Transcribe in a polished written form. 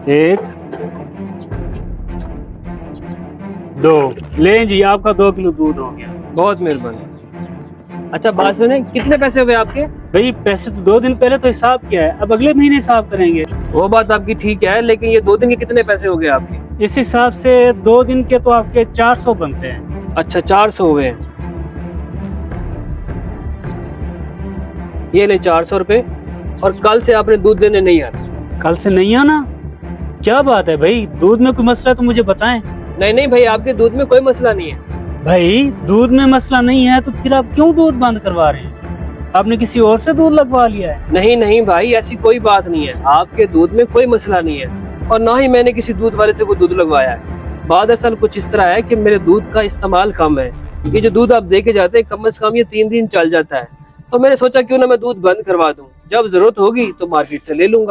एक, दो। लें जी, आपका 2 किलो दूध हो गया। बहुत मेहरबानी। अच्छा बात सुने, कितने पैसे हुए आपके? भाई पैसे तो 2 दिन पहले तो हिसाब किया है, अब अगले महीने हिसाब करेंगे। वो बात आपकी ठीक है, लेकिन ये 2 दिन के कितने पैसे हो गए आपके? इस हिसाब से 2 दिन के तो आपके 400 बनते हैं। अच्छा 400 हुए हैं। ये ले 400 रुपए, और कल से आपने दूध देने नहीं आना। कल से नहीं आना? क्या बात है भाई, दूध में कोई मसला है तो मुझे बताएं। नहीं नहीं भाई, आपके दूध में कोई मसला नहीं है। भाई दूध में मसला नहीं है तो फिर आप क्यों दूध बंद करवा रहे हैं? आपने किसी और से दूध लगवा लिया है? नहीं नहीं भाई, ऐसी कोई बात नहीं है, आपके दूध में कोई मसला नहीं है, और ना ही मैंने किसी दूध वाले से कोई दूध लगवाया है। बात असल कुछ इस तरह है कि मेरे दूध का इस्तेमाल कम है। ये जो दूध आप दे के जाते हैं, कम से कम ये 3 दिन चल जाता है। तो मैंने सोचा क्यों ना मैं दूध बंद करवा दूं, जब जरूरत होगी तो मार्केट से ले लूंगा।